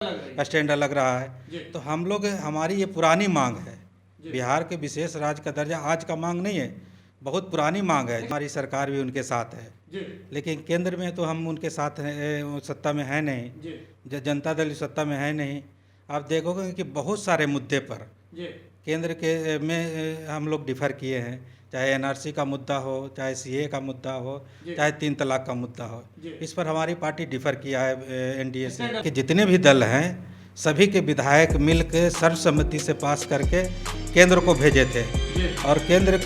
Stand अलग रहा है। तो हम लोग हमारी ये पुरानी मांग है, बिहार के विशेष राज्य का दर्जा आज का मांग नहीं है, बहुत पुरानी मांग है। हमारी सरकार भी उनके साथ है, लेकिन केंद्र में तो हम उनके साथ सत्ता में है नहीं, जनता दल सत्ता में है नहीं। आप देखोगे कि बहुत सारे मुद्दे पर केंद्र के में हम लोग डिफर किए हैं, चाहे एनआरसी का मुद्दा हो, चाहे सीए का मुद्दा हो, चाहे 3 तलाक का मुद्दा हो। इस पर हमारी पार्टी डिफर किया है एनडीए से कि जितने भी दल हैं सभी के विधायक मिलकर सर्वसम्मति से पास करके केंद्र को भेजे थे और केंद्र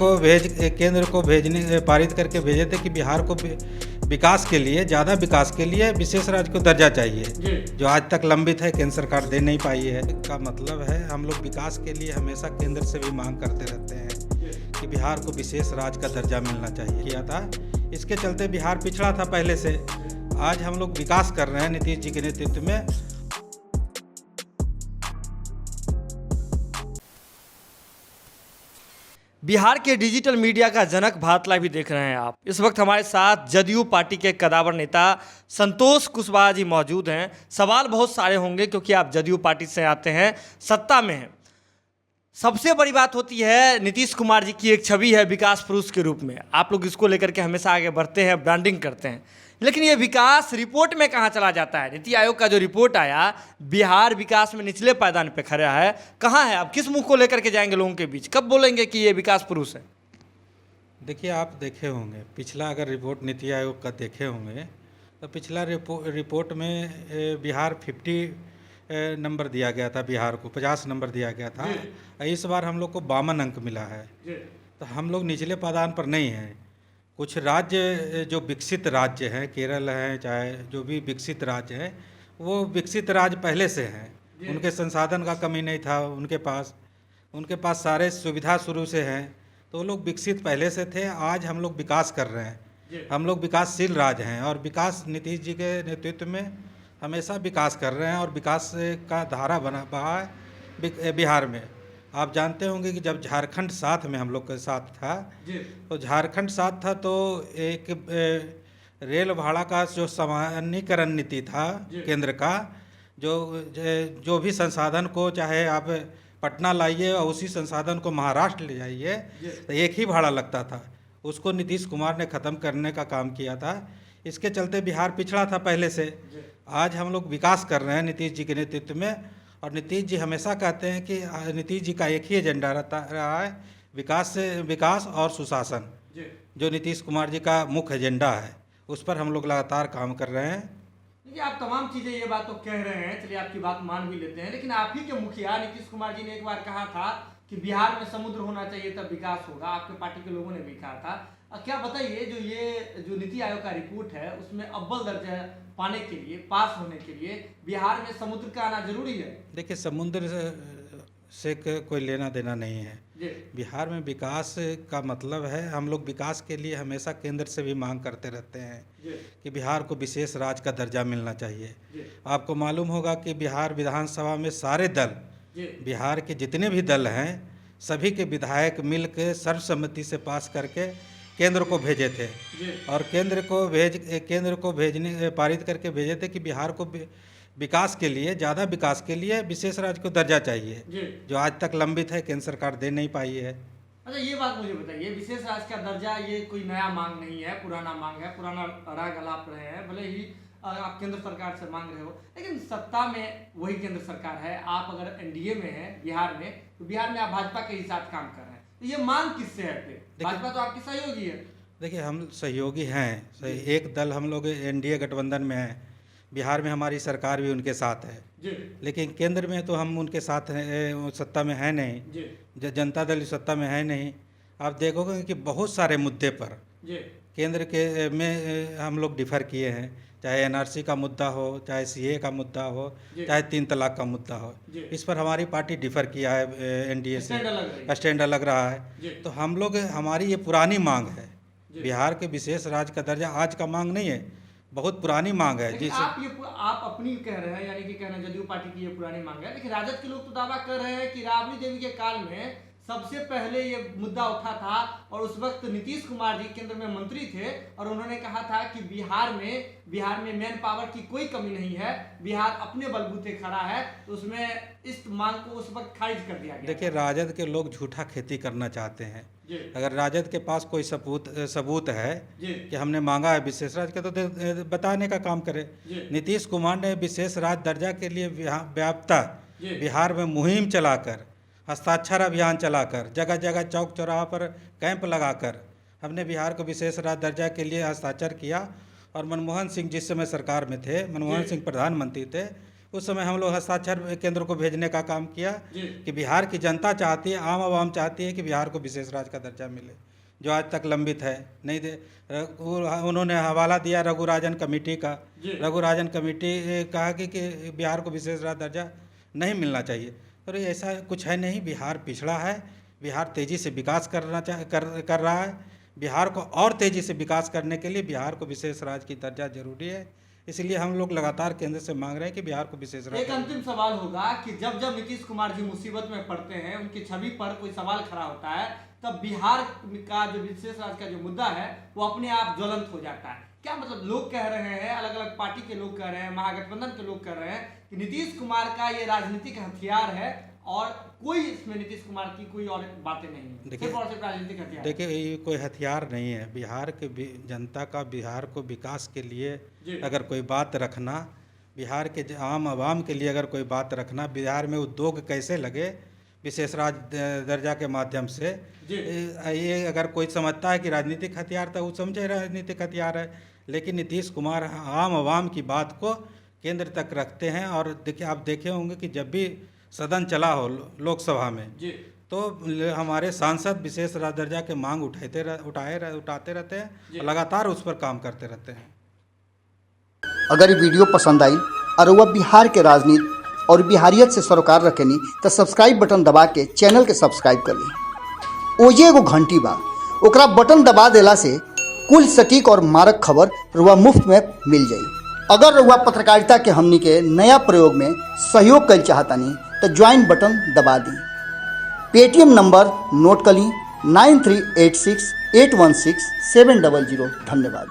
को भेजने पारित करके भेजे थे कि बिहार को विकास के लिए, ज़्यादा विकास के लिए विशेष राज्य को दर्जा चाहिए, जो आज तक लंबित है, केंद्र सरकार दे नहीं पाई है। का मतलब है हम लोग विकास के लिए हमेशा केंद्र से भी मांग करते रहते हैं कि बिहार को विशेष राज्य का दर्जा मिलना चाहिए किया था। इसके चलते बिहार पिछड़ा था पहले से, आज हम लोग विकास कर रहे हैं नीतीश जी के नेतृत्व में। बिहार के डिजिटल मीडिया का जनक भारत लाइव भी देख रहे हैं आप। इस वक्त हमारे साथ जदयू पार्टी के कदावर नेता संतोष कुशवाहा जी मौजूद हैं। सवाल बहुत सारे होंगे क्योंकि आप जदयू पार्टी से आते हैं, सत्ता में हैं। सबसे बड़ी बात होती है नीतीश कुमार जी की एक छवि है विकास पुरुष के रूप में, आप लोग इसको लेकर के हमेशा आगे बढ़ते हैं, ब्रांडिंग करते हैं, लेकिन ये विकास रिपोर्ट में कहाँ चला जाता है? नीति आयोग का जो रिपोर्ट आया, बिहार विकास में निचले पायदान पे खड़ा है, कहाँ है? आप किस मुंह को लेकर के जाएंगे लोगों के बीच? कब बोलेंगे कि ये विकास पुरुष है? देखिए, आप देखे होंगे पिछला अगर रिपोर्ट नीति आयोग का देखे होंगे तो पिछला रिपोर्ट में बिहार 50 नंबर दिया गया था, बिहार को 50 नंबर दिया गया था। इस बार हम लोग को 52 अंक मिला है, तो हम लोग निचले पायदान पर नहीं हैं। कुछ राज्य जो विकसित राज्य हैं, केरल हैं, चाहे जो भी विकसित राज्य हैं, वो विकसित राज्य पहले से हैं, उनके संसाधन का कमी नहीं था, उनके पास सारे सुविधा शुरू से हैं, तो वो लोग विकसित पहले से थे। आज हम लोग विकास कर रहे हैं, हम लोग विकासशील राज्य हैं और विकास नीतीश जी के नेतृत्व में हमेशा विकास कर रहे हैं और विकास का धारा बहा है बिहार में। आप जानते होंगे कि जब झारखंड साथ में हम लोग के साथ था, तो झारखंड साथ था तो एक रेल भाड़ा का जो सामान्यीकरण नीति था केंद्र का, जो भी संसाधन को चाहे आप पटना लाइए और उसी संसाधन को महाराष्ट्र ले जाइए तो एक ही भाड़ा लगता था, उसको नीतीश कुमार ने ख़त्म करने का काम किया था। इसके चलते बिहार पिछड़ा था पहले से। आज हम लोग विकास कर रहे हैं नीतीश जी के नेतृत्व में, और नीतीश जी हमेशा कहते हैं कि नीतीश जी का एक ही एजेंडा रहा है, विकास और सुशासन, जो नीतीश कुमार जी का मुख्य एजेंडा है, उस पर हम लोग लगातार काम कर रहे हैं। देखिए, आप तमाम चीज़ें ये बात तो कह रहे हैं, चलिए आपकी बात मान भी लेते हैं, लेकिन आप ही के मुखिया नीतीश कुमार जी ने एक बार कहा था कि बिहार में समुद्र होना चाहिए तब विकास होगा, आपके पार्टी के लोगों ने भी कहा था। क्या बताइए, जो नीति आयोग का रिपोर्ट है उसमें अव्वल दर्जा पाने के लिए, पास होने के लिए बिहार में समुद्र का आना जरूरी है? देखिए, समुद्र से कोई लेना देना नहीं है। बिहार में विकास का मतलब है, हम लोग विकास के लिए हमेशा केंद्र से भी मांग करते रहते हैं कि बिहार को विशेष राज्य का दर्जा मिलना चाहिए। आपको मालूम होगा कि बिहार विधानसभा में सारे दल, बिहार के जितने भी दल हैं सभी के विधायक मिलकर सर्वसम्मति से पास करके केंद्र को भेजे थे और केंद्र को भेजने पारित करके भेजे थे कि बिहार को विकास के लिए, ज़्यादा विकास के लिए विशेष राज्य को दर्जा चाहिए, जो आज तक लंबित है, केंद्र सरकार दे नहीं पाई है। अच्छा, ये बात मुझे बताइए, विशेष राज्य का दर्जा ये कोई नया मांग नहीं है, पुराना मांग है, पुराना राग अलाप रहे हैं, भले ही आप केंद्र सरकार से मांग रहे हो, लेकिन सत्ता में वही केंद्र सरकार है। आप अगर एनडीए में हैं बिहार में, तो बिहार में आप भाजपा के ही साथ काम कर रहे हैं, तो ये मांग किससे है? भाजपा तो आपकी सहयोगी है। देखिए, हम सहयोगी हैं, एक दल हम लोग एनडीए गठबंधन में हैं, बिहार में हमारी सरकार भी उनके साथ है, लेकिन केंद्र में तो हम उनके साथ सत्ता में है नहीं, जनता दल सत्ता में है नहीं। आप देखोगे कि बहुत सारे मुद्दे पर केंद्र के में हम लोग डिफर किए हैं, चाहे एनआरसी का मुद्दा हो, चाहे सीए का मुद्दा हो, चाहे 3 तलाक का मुद्दा हो। इस पर हमारी पार्टी डिफर किया है एनडीए से, स्टैंड अलग रहा है। तो हम लोग हमारी ये पुरानी मांग है, बिहार के विशेष राज्य का दर्जा आज का मांग नहीं है, बहुत पुरानी मांग है। जिस आप अपनी कह रहे हैं, यानी कि कह रहे हैं जदयू पार्टी की ये पुरानी मांग है, लेकिन राजद के लोग तो दावा कर रहे हैं कि राबड़ी देवी के काल में सबसे पहले ये मुद्दा उठा था और उस वक्त नीतीश कुमार जी केंद्र में मंत्री थे और उन्होंने कहा था कि बिहार में मैन पावर की कोई कमी नहीं है, बिहार अपने बलबूते खड़ा है, तो उसमें इस मांग को उस वक्त खारिज कर दिया गया। देखिए, राजद के लोग झूठा खेती करना चाहते हैं। अगर राजद के पास कोई सबूत है कि हमने मांगा है विशेष राज्य का, तो बताने का काम करे। नीतीश कुमार ने विशेष राज्य दर्जा के लिए व्यापता बिहार में मुहिम चलाकर, हस्ताक्षर अभियान चलाकर, जगह जगह चौक चौराहा पर कैंप लगाकर हमने बिहार को विशेष राज्य दर्जा के लिए हस्ताक्षर किया। और मनमोहन सिंह जिस समय सरकार में थे, मनमोहन सिंह प्रधानमंत्री थे, उस समय हम लोग हस्ताक्षर केंद्र को भेजने का काम किया कि बिहार की जनता चाहती है, आम आवाम चाहती है कि बिहार को विशेष राज्य का दर्जा मिले, जो आज तक लंबित है, नहीं दे। उन्होंने हवाला दिया रघुराजन कमेटी का। रघुराजन कमेटी कहा कि बिहार को विशेष राज्य दर्जा नहीं मिलना चाहिए। और ऐसा कुछ है नहीं, बिहार पिछड़ा है, बिहार तेज़ी से विकास कर रहा है। बिहार को और तेज़ी से विकास करने के लिए बिहार को विशेष राज्य की दर्जा जरूरी है। इसलिए हम लोग लगातार केंद्र से मांग रहे हैं कि बिहार को विशेष राज्य। एक अंतिम सवाल होगा कि जब जब नीतीश कुमार जी मुसीबत में पड़ते हैं, उनकी छवि पर कोई सवाल खड़ा होता है, तब बिहार का जो विशेष राज्य का जो मुद्दा है वो अपने आप ज्वलंत हो जाता है। क्या मतलब लोग कह रहे हैं, अलग अलग पार्टी के लोग कह रहे हैं, महागठबंधन के लोग कह रहे हैं कि नीतीश कुमार का ये राजनीतिक हथियार है और कोई इसमें नीतीश कुमार की कोई और बातें नहीं है, सिर्फ और सिर्फ राजनीतिक हथियार। देखिए, ये कोई हथियार नहीं है। बिहार के जनता का बिहार को विकास के लिए अगर कोई बात रखना, बिहार के आम आवाम के लिए अगर कोई बात रखना, बिहार में उद्योग कैसे लगे विशेष राज्य दर्जा के माध्यम से, ये अगर कोई समझता है कि राजनीतिक हथियार, तो वो समझे राजनीतिक हथियार है। लेकिन नीतीश कुमार आम आवाम की बात को केंद्र तक रखते हैं। और देखिए, आप देखे होंगे कि जब भी सदन चला हो लोकसभा में, तो हमारे सांसद विशेष राज्य दर्जा के मांग उठाते रहते हैं, लगातार उस पर काम करते रहते हैं। अगर ये वीडियो पसंद आई और वह बिहार के राजनीति और बिहारियत से सरोकार रखेनी, तो सब्सक्राइब बटन दबा के चैनल के सब्सक्राइब कर ली। ओजे एगो घंटी बा, ओकरा बटन दबा देला से कुल सटीक और मारक खबर रुआ मुफ्त में मिल जाई। अगर रुआ पत्रकारिता के हमनी के नया प्रयोग में सहयोग कर चाहतानी, तो ज्वाइन बटन दबा दी। पेटीएम नंबर नोट कर ली 9386816700। धन्यवाद।